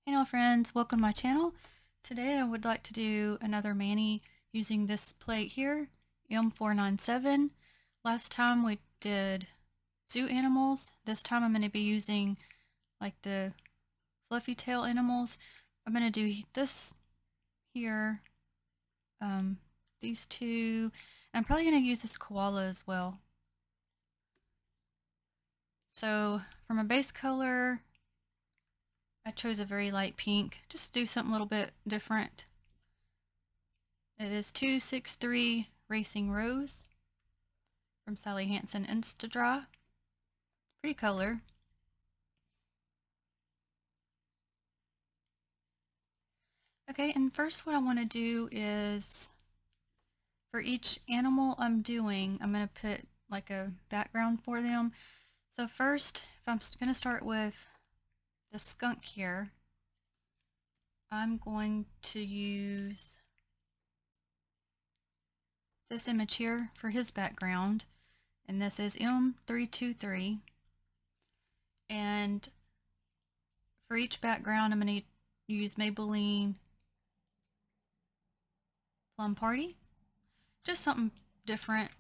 Hey now friends, welcome to my channel. Today I would like to do another mani using this plate here, M497. Last time we did zoo animals. This time I'm going to be using like the fluffy tail animals. I'm going to do this here, these two. I'm probably going to use this koala as well. So for my base color, I chose a very light pink, just to do something a little bit different. It is 263 Racing Rose from Sally Hansen Insta-Dry. Pretty color. Okay, and first what I want to do is, for each animal I'm doing, I'm going to put like a background for them. So first, if I'm going to start with the skunk here, I'm going to use this image here for his background, and this is M323. And for each background, I'm going to use Maybelline Plum Party. Just something different.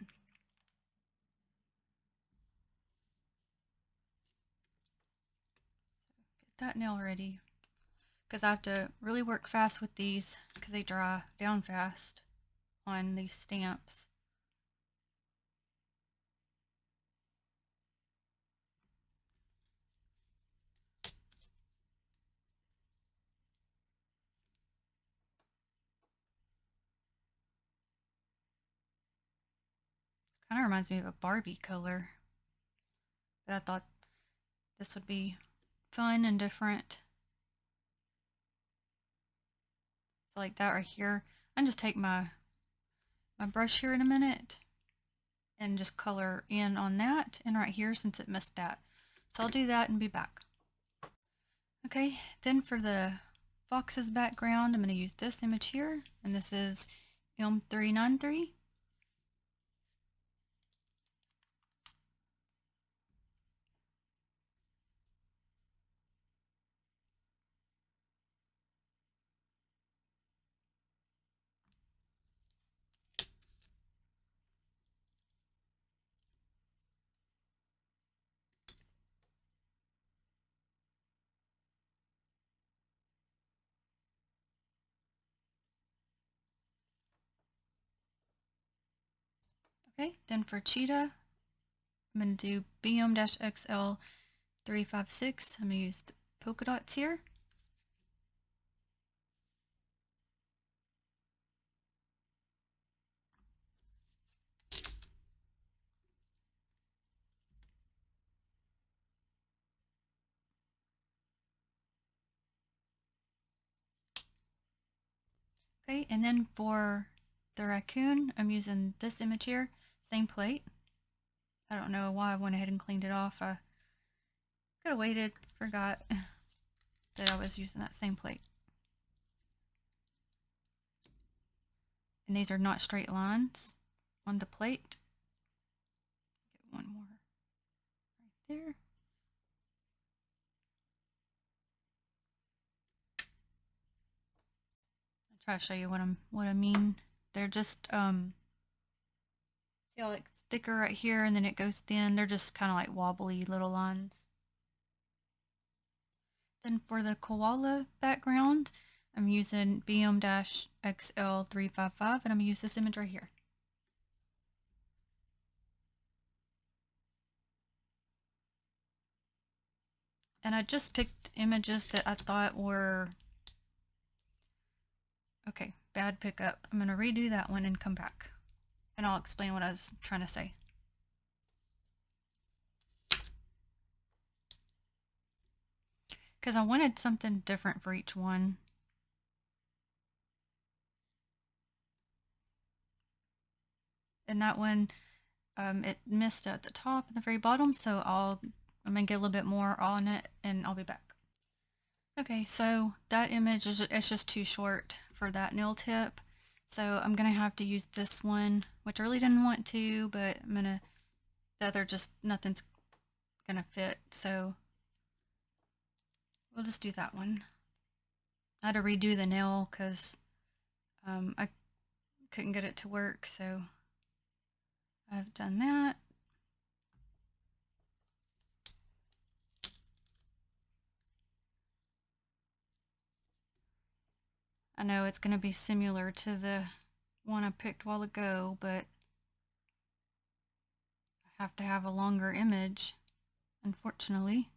Get that nail ready, because I have to really work fast with these because they dry down fast on these stamps. This kind of reminds me of a Barbie color, but I thought this would be fun and different. So like that right here. I just take my brush here in a minute and just color in on that and right here since it missed that. So I'll do that and be back. Okay, then for the fox's background, I'm going to use this image here, and this is M393. Okay, then for cheetah, I'm going to do BM-XL 356. I'm going to use the polka dots here. Okay, and then for the raccoon, I'm using this image here, same plate. I don't know why I went ahead and cleaned it off. I could have waited, forgot that I was using that same plate. And these are not straight lines on the plate. Get one more right there. I'll try to show you what I mean. They're just see how like thicker right here and then it goes thin. They're just kind of like wobbly little lines. Then for the koala background, I'm using BM-XL355 and I'm going to use this image right here. And I just picked images that I thought were, okay, bad pickup. I'm going to redo that one and come back. And I'll explain what I was trying to say. Because I wanted something different for each one. And that one, it missed at the top and the very bottom, so I'm going to get a little bit more on it and I'll be back. Okay, so that image is it's just too short for that nail tip. So I'm going to have to use this one, which I really didn't want to, but I'm going to, the other just, nothing's going to fit. So we'll just do that one. I had to redo the nail because I couldn't get it to work, so I've done that. I know it's going to be similar to the one I picked a while ago, but I have to have a longer image, unfortunately.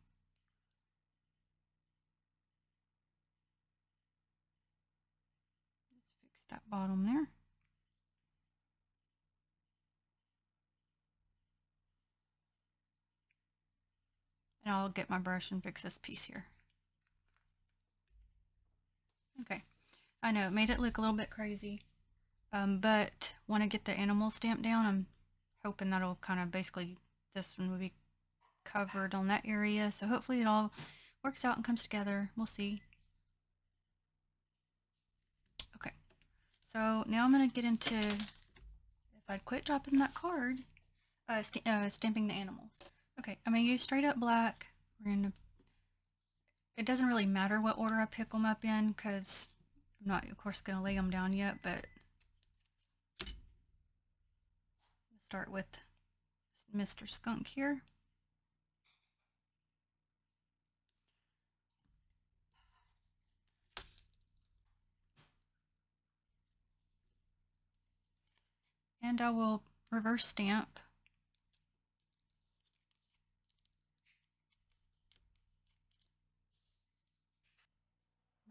Let's fix that bottom there. And I'll get my brush and fix this piece here. Okay, I know it made it look a little bit crazy, but when I get the animal stamp down, I'm hoping that'll kind of basically, this one will be covered on that area, so hopefully it all works out and comes together. We'll see. Okay, so now I'm going to get into, if I'd quit dropping that card, stamping the animals. Okay, I'm going to use straight up black. We're going to, it doesn't really matter what order I pick them up in because I'm not, of course, going to lay them down yet, but I'll start with Mr. Skunk here. And I will reverse stamp.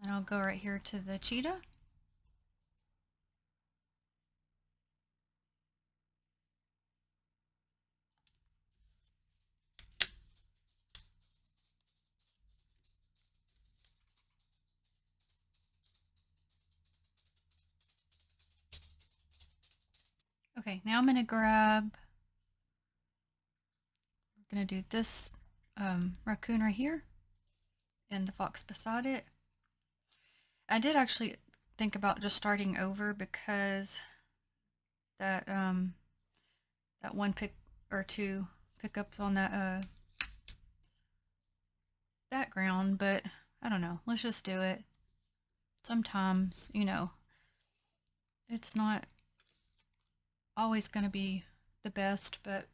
And I'll go right here to the cheetah. Okay, now I'm going to grab, we're going to do this raccoon right here and the fox beside it. I did actually think about just starting over because that that one pick or two pickups on that background, but I don't know. Let's just do it. Sometimes, you know, it's not always going to be the best, but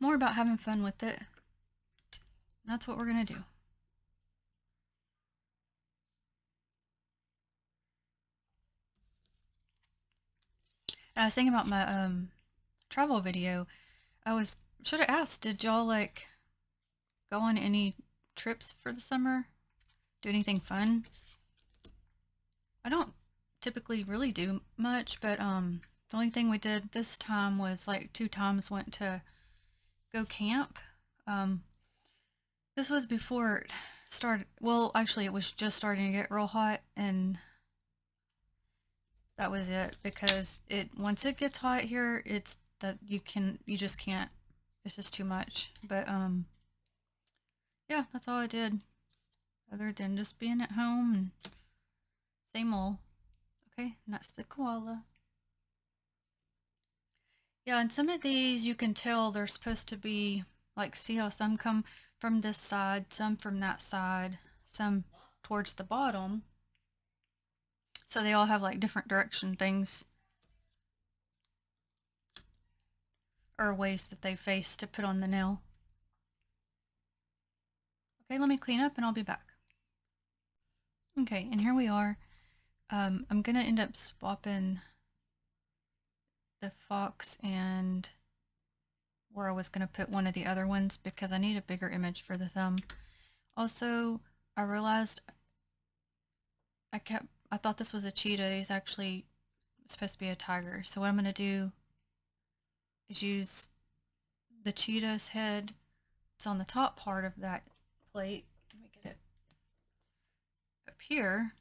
more about having fun with it. That's what we're going to do. I was thinking about my travel video. Should have asked, did y'all like go on any trips for the summer? Do anything fun? I don't typically really do much, but the only thing we did this time was like 2 times went to go camp. This was before it started. Well, actually, it was just starting to get real hot, and that was it because once it gets hot here, it's that you just can't. It's just too much. But yeah, that's all I did, other than just being at home and same old. Okay, and that's the koala. Yeah, and some of these you can tell they're supposed to be like, see how some come from this side, some from that side, some towards the bottom. So they all have like different direction things or ways that they face to put on the nail. Okay, let me clean up and I'll be back. Okay, and here we are. I'm gonna end up swapping the fox and where I was gonna put one of the other ones because I need a bigger image for the thumb. Also, I realized I thought this was a cheetah. He's actually supposed to be a tiger. So what I'm gonna do is use the cheetah's head. It's on the top part of that plate. Let me get it up here.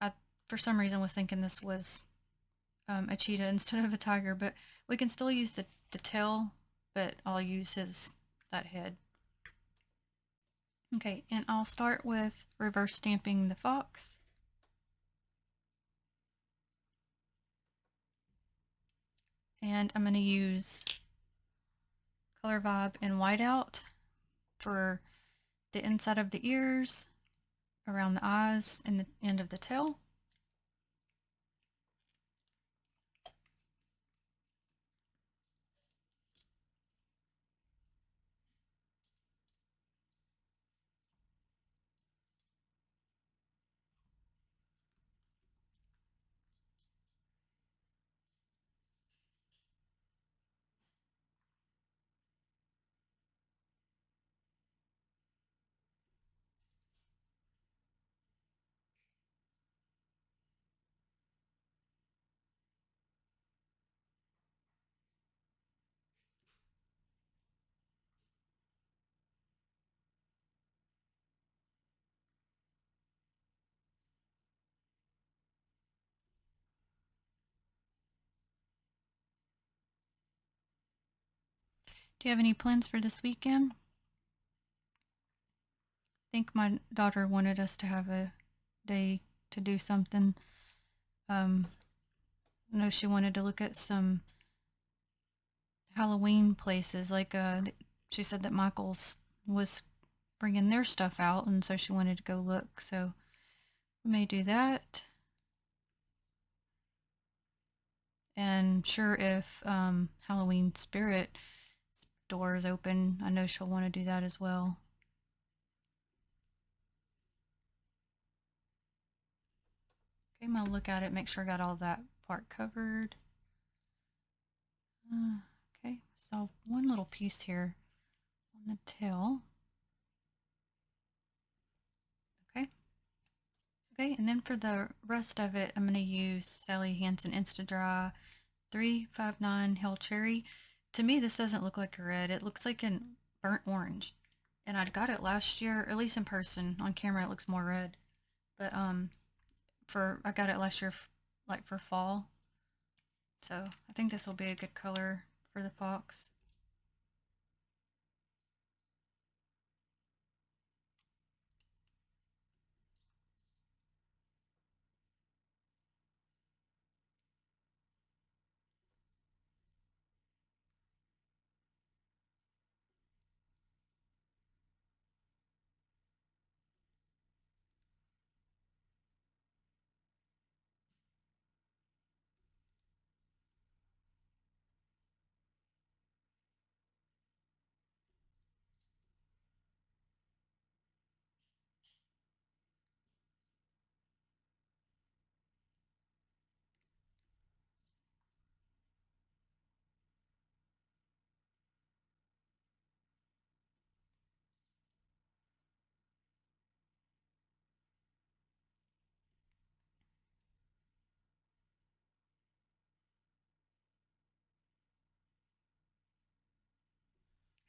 I, for some reason, was thinking this was a cheetah instead of a tiger, but we can still use the tail, but I'll use that head. Okay, and I'll start with reverse stamping the fox. And I'm going to use Color Vibe and Whiteout for the inside of the ears, around the eyes, and the end of the tail. Do you have any plans for this weekend? I think my daughter wanted us to have a day to do something. I know she wanted to look at some Halloween places. Like, she said that Michael's was bringing their stuff out, and so she wanted to go look. So we may do that. And sure, if Halloween Spirit store is open, I know she'll want to do that as well. Okay, I'm gonna look at it, make sure I got all that part covered. Okay, so one little piece here on the tail. Okay. Okay, and then for the rest of it, I'm going to use Sally Hansen Insta-Dry 359 Hell Cherry. To me, this doesn't look like a red. It looks like an burnt orange. And I got it last year, at least in person. On camera, it looks more red. But I got it last year, like for fall. So I think this will be a good color for the fox.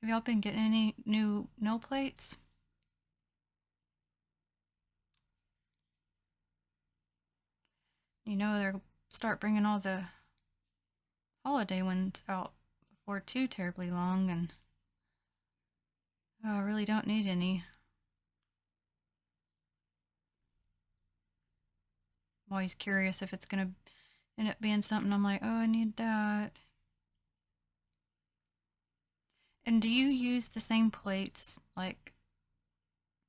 Have y'all been getting any new nail plates? You know, they'll start bringing all the holiday ones out before too terribly long, and I really don't need any. I'm always curious if it's gonna end up being something I'm like, oh, I need that. And do you use the same plates like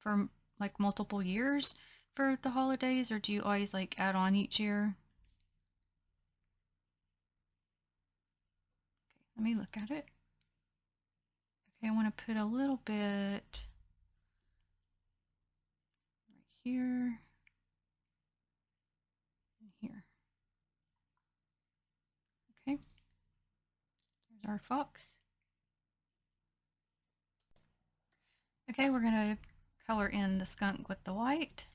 for like multiple years for the holidays, or do you always like add on each year? Okay, let me look at it. Okay, I want to put a little bit right here and here. Okay, there's our fox. Okay, we're gonna color in the skunk with the white.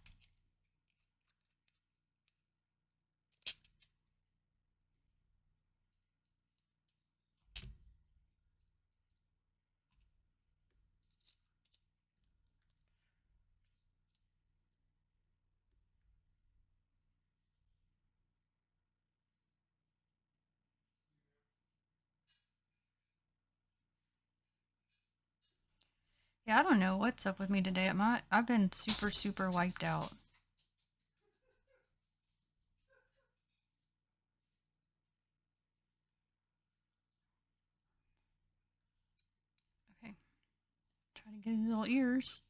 Yeah, I don't know what's up with me today. I've been super wiped out. Okay, try to get his little ears.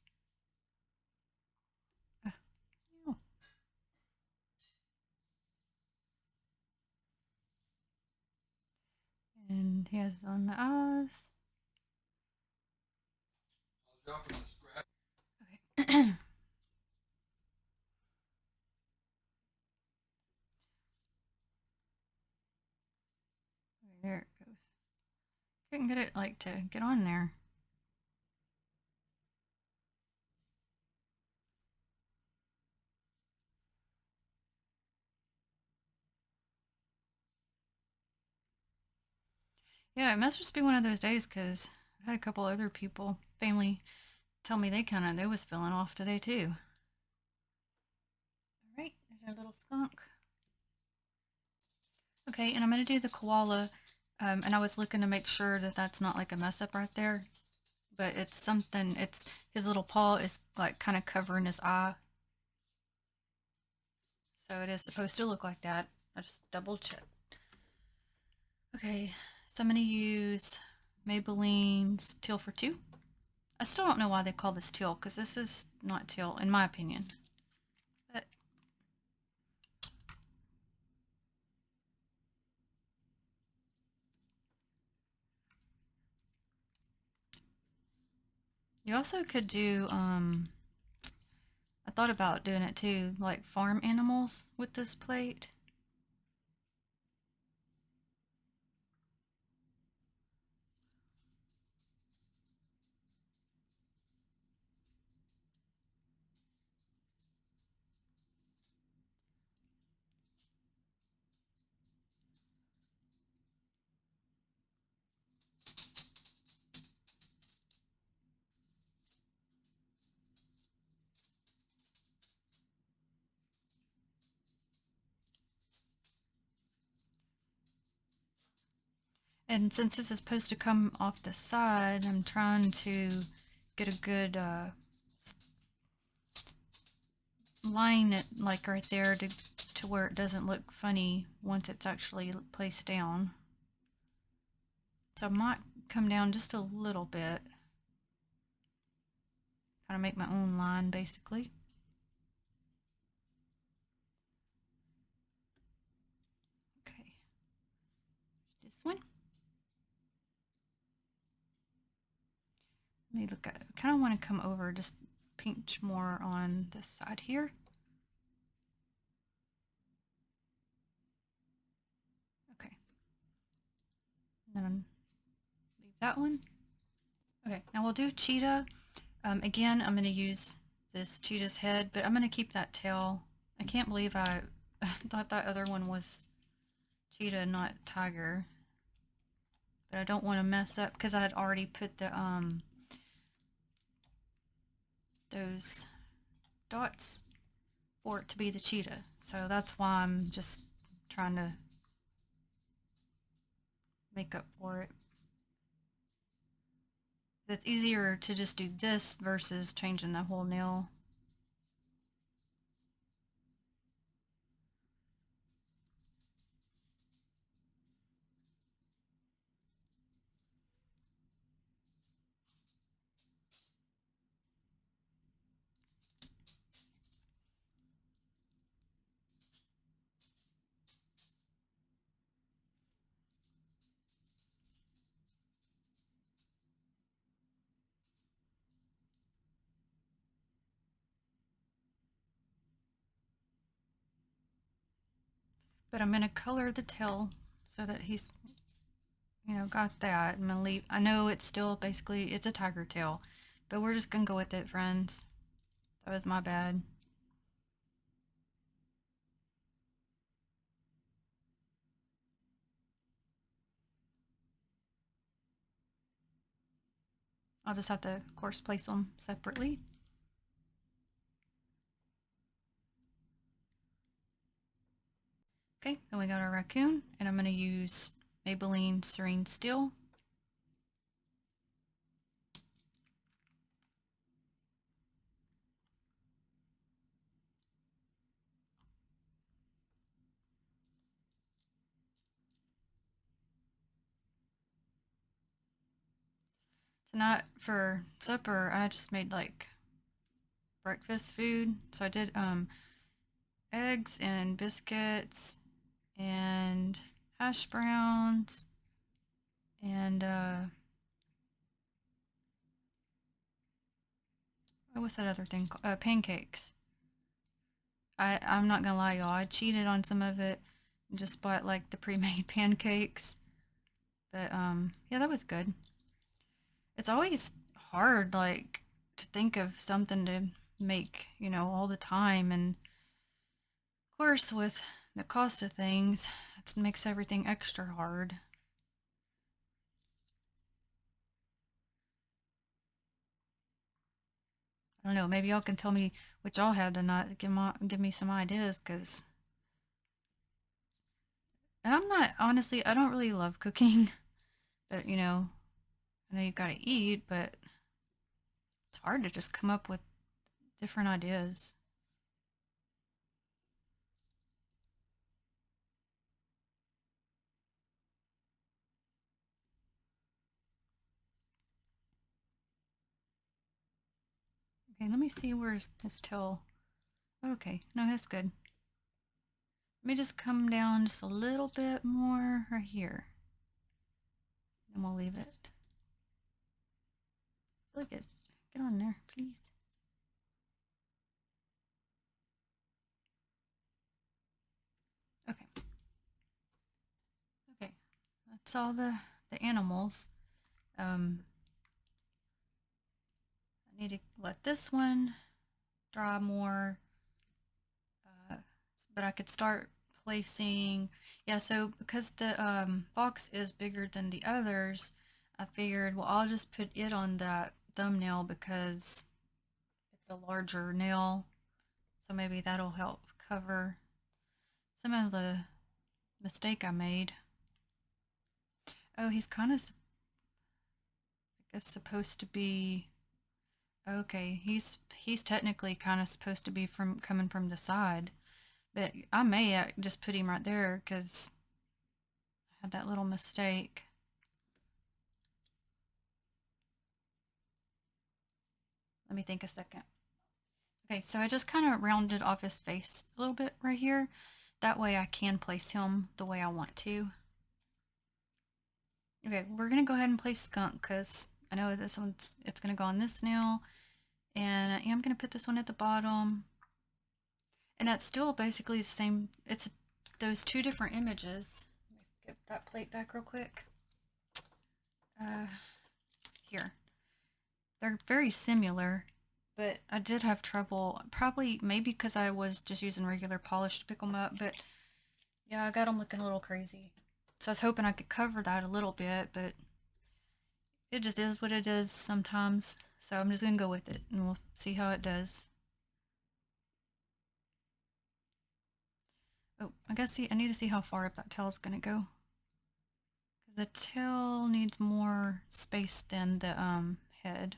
And he has on the eyes. Okay. There it goes. Couldn't get it like to get on there. Yeah, it must just be one of those days because I had a couple other people, family, tell me they was feeling off today too. All right, there's our little skunk. Okay, and I'm gonna do the koala, and I was looking to make sure that that's not like a mess up right there, but it's something. It's his little paw is like kind of covering his eye, so it is supposed to look like that. I just double checked. Okay, so I'm gonna use Maybelline's Teal for Two. I still don't know why they call this teal because this is not teal in my opinion. But you also could do I thought about doing it too, like farm animals with this plate. And since this is supposed to come off the side, I'm trying to get a good line it like right there to where it doesn't look funny once it's actually placed down. So I might come down just a little bit, kind of make my own line basically. Okay, this one. Let me look at it. I kind of want to come over, just pinch more on this side here. Okay. And then leave that one. Okay, now we'll do cheetah. Again, I'm going to use this cheetah's head, but I'm going to keep that tail. I can't believe I thought that other one was cheetah, not tiger. But I don't want to mess up because I had already put the those dots for it to be the cheetah. So that's why I'm just trying to make up for it. It's easier to just do this versus changing the whole nail. But I'm going to color the tail so that he's, got that. I'm going to leave, I know it's still basically, it's a tiger tail, but we're just going to go with it, friends. That was my bad. I'll just have to, of course, place them separately. Okay, then we got our raccoon, and I'm going to use Maybelline Serene Steel. Tonight for supper, I just made like breakfast food. So I did eggs and biscuits and hash browns And what's that other thing? Pancakes. I'm not gonna lie, y'all. I cheated on some of it and just bought like the pre-made pancakes. But yeah, that was good. It's always hard, like, to think of something to make, all the time. And of course, with the cost of things, it makes everything extra hard. I don't know. Maybe y'all can tell me what y'all had tonight. Give me some ideas, cause and I'm not honestly. I don't really love cooking, but I know you gotta eat, but it's hard to just come up with different ideas. Okay, let me see where's this tail. Okay, no, that's good. Let me just come down just a little bit more right here. And we'll leave it. Look at, get on there, please. Okay. Okay. That's all the animals. I need to let this one draw more. Uh, but I could start placing. Yeah, so because the fox is bigger than the others, I figured, well, I'll just put it on that thumbnail because it's a larger nail. So maybe that'll help cover some of the mistake I made. Oh, he's kind of, I guess, supposed to be. Okay, he's technically kind of supposed to be from coming from the side, but I may just put him right there because I had that little mistake. Let me think a second. Okay, so I just kind of rounded off his face a little bit right here. That way I can place him the way I want to. Okay, we're gonna go ahead and place skunk because I know it's gonna go on this nail, and I am gonna put this one at the bottom, and that's still basically the same. It's those two different images. Let me get that plate back real quick. Uh, Here. They're very similar, but I did have trouble. Probably maybe because I was just using regular polish to pick them up, but yeah, I got them looking a little crazy. So I was hoping I could cover that a little bit, but it just is what it is sometimes. So I'm just gonna go with it and we'll see how it does. Oh, I need to see how far up that tail is gonna go. The tail needs more space than the head.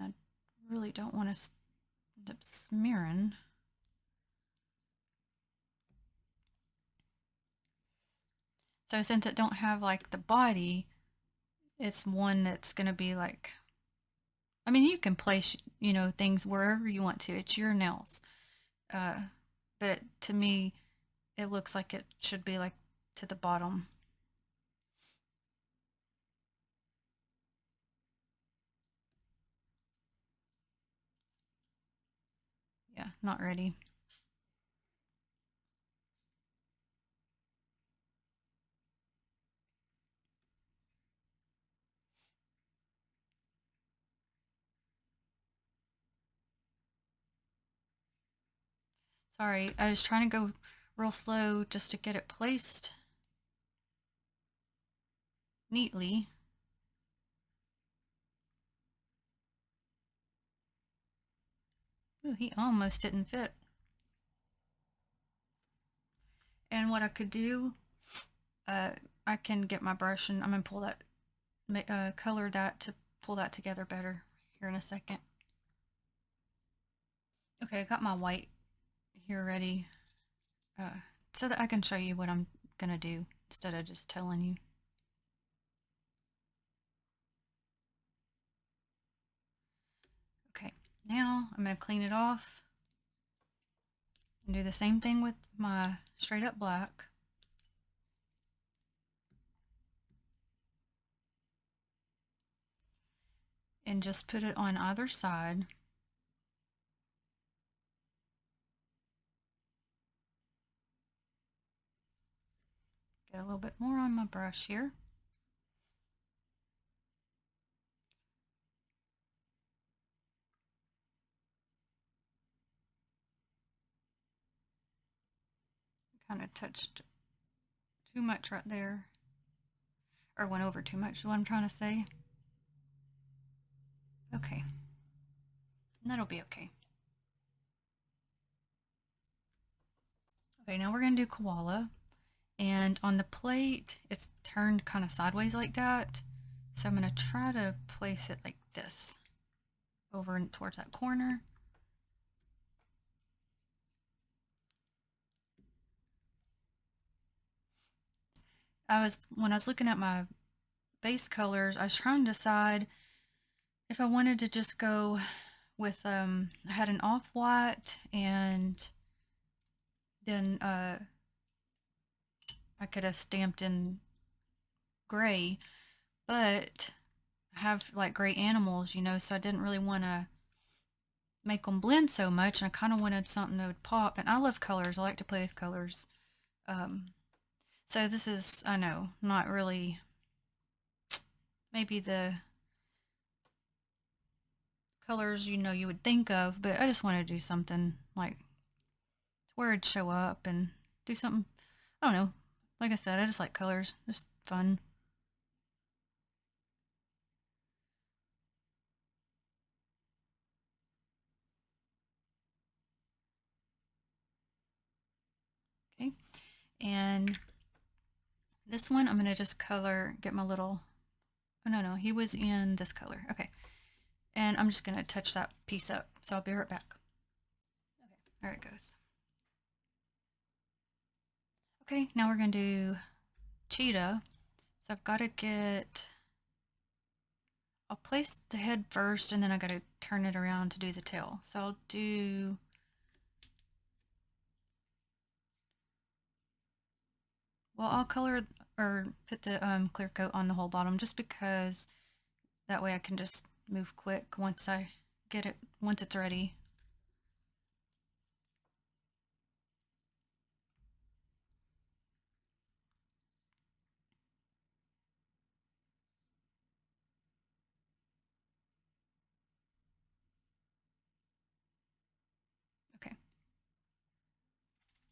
And I really don't want to end up smearing. So since it don't have like the body, it's one that's gonna be like, I mean, you can place, things wherever you want to. It's your nails. Uh, but to me, it looks like it should be like to the bottom. Yeah, not ready. Sorry, I was trying to go real slow just to get it placed neatly. Ooh, he almost didn't fit. And what I could do, uh, I can get my brush and I'm gonna pull that, color that to pull that together better here in a second. Okay, I got my white here ready, so that I can show you what I'm gonna do instead of just telling you. Okay, now I'm gonna clean it off and do the same thing with my straight up black. and just put it on either side. Get a little bit more on my brush here. Kind of touched too much right there, or went over too much is what I'm trying to say. Okay, and that'll be okay. Okay, now we're gonna do koala, and on the plate it's turned kind of sideways like that, so I'm gonna try to place it like this over towards that corner. When I was looking at my base colors, I was trying to decide if I wanted to just go with I had an off-white, and then I could have stamped in gray, but I have like gray animals, you know, so I didn't really want to make them blend so much, and I kind of wanted something that would pop, and I love colors. I like to play with colors. Um, so this is, I know, not really maybe the colors you know you would think of, but I just want to do something like where it'd show up and do something. I don't know. Like I said, I just like colors. Just fun. Okay. And this one, I'm going to just color, get my little, oh no, he was in this color. Okay. And I'm just going to touch that piece up. So I'll be right back. Okay, there it goes. Okay, now we're going to do cheetah. So I've got to I'll place the head first, and then I got to turn it around to do the tail. So I'll do, well, I'll color or put the clear coat on the whole bottom just because that way I can just move quick once I get it, once it's ready. Okay.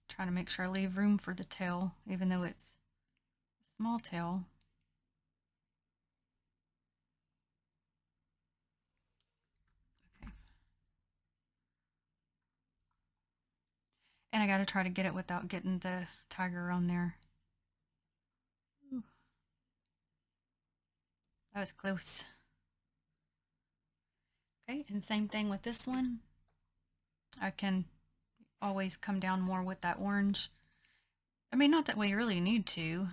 Trying to make sure I leave room for the tail, even though it's a small tail. Okay. And I got to try to get it without getting the tiger on there. Ooh. That was close. Okay, and same thing with this one. I can always come down more with that orange. I mean, not that we really need to,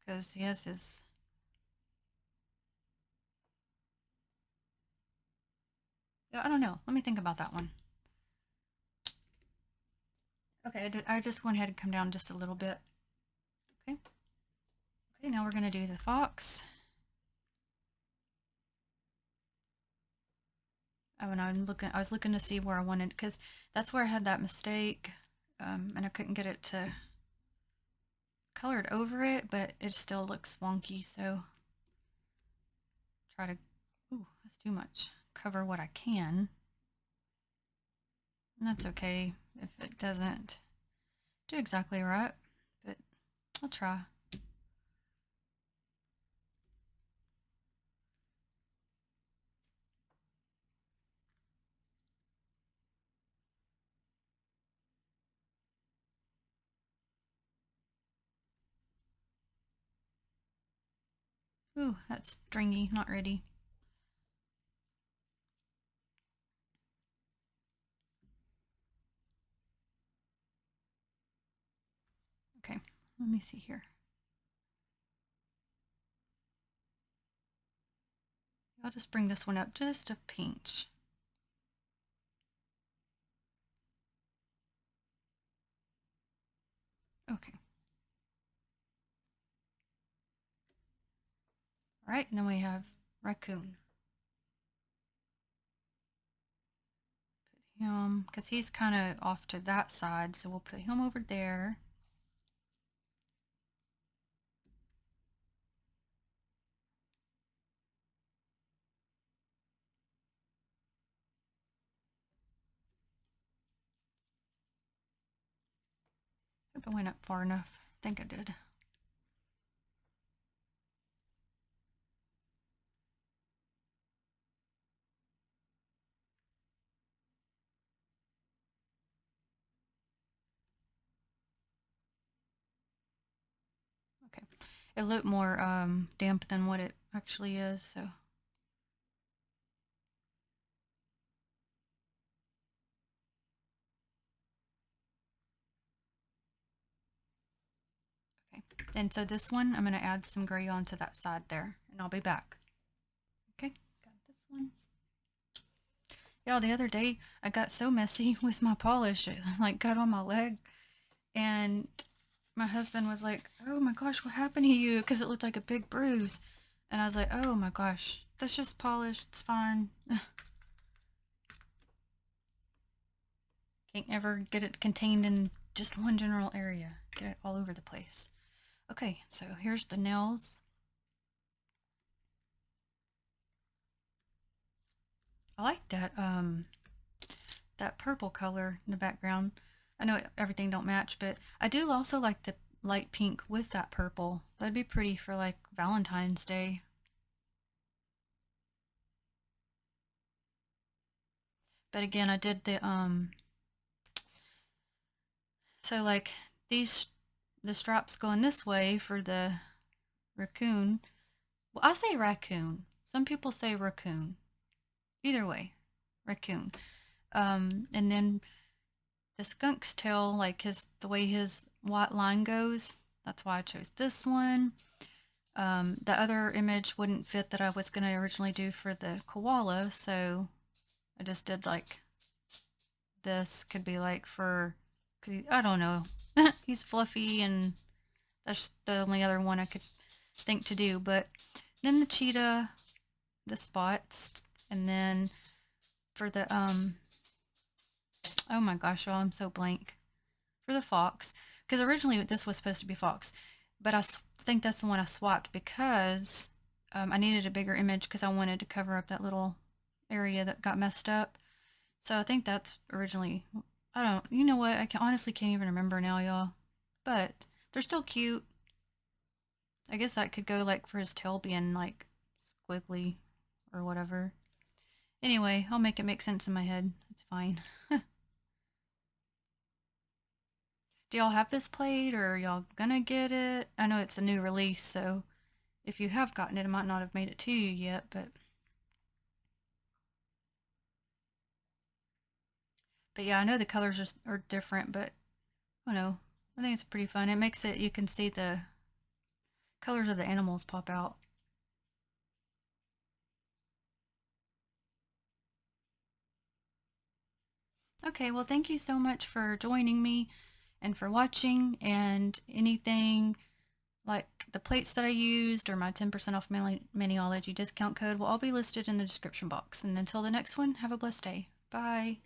because yes is. I don't know. Let me think about that one. Okay, I just went ahead and come down just a little bit. Okay. Okay, now we're going to do the fox. Oh, and I was looking to see where I wanted, because that's where I had that mistake, and I couldn't get it to colored over it, but it still looks wonky, so try to, ooh, that's too much. Cover what I can. And that's okay if it doesn't do exactly right, but I'll try. Ooh, that's stringy, not ready. Okay, let me see here. I'll just bring this one up just a pinch. Okay. All right, and then we have raccoon. him, because he's kind of off to that side, so we'll put him over there. Hope I went up far enough. I think I did. Okay. It looked more damp than what it actually is, so. Okay. And so this one, I'm going to add some gray onto that side there, and I'll be back. Okay, got this one. Yeah, the other day I got so messy with my polish, it like got on my leg, and my husband was like, "Oh my gosh, what happened to you?" Because it looked like a big bruise, and I was like, "Oh my gosh, that's just polish. It's fine." Can't ever get it contained in just one general area. Get it all over the place. Okay, so here's the nails. I like that purple color in the background. I know everything don't match, but I do also like the light pink with that purple. That'd be pretty for like Valentine's Day. But again, I did so like these the straps going this way for the raccoon. Well, I say raccoon. Some people say raccoon. Either way, raccoon. And then the skunk's tail, like the way his white line goes. That's why I chose this one. The other image wouldn't fit that I was going to originally do for the koala, so I just did like this. Could be like for, I don't know. He's fluffy, and that's the only other one I could think to do. But then the cheetah, the spots, and then for the oh my gosh, y'all, I'm so blank. For the fox, because originally this was supposed to be fox, but I think that's the one I swapped because I needed a bigger image because I wanted to cover up that little area that got messed up. So I think that's originally, I don't, you know what, honestly can't even remember now, y'all. But they're still cute. I guess that could go like for his tail being like squiggly or whatever. Anyway, I'll make it make sense in my head. It's fine. Do y'all have this played, or are y'all gonna get it? I know it's a new release, so if you have gotten it, it might not have made it to you yet, but yeah, I know the colors are different, but I don't know. I think it's pretty fun. It makes it, you can see the colors of the animals pop out. Okay, well, thank you so much for joining me and for watching, and anything like the plates that I used or my 10% off Maniology discount code will all be listed in the description box. And until the next one, have a blessed day. Bye.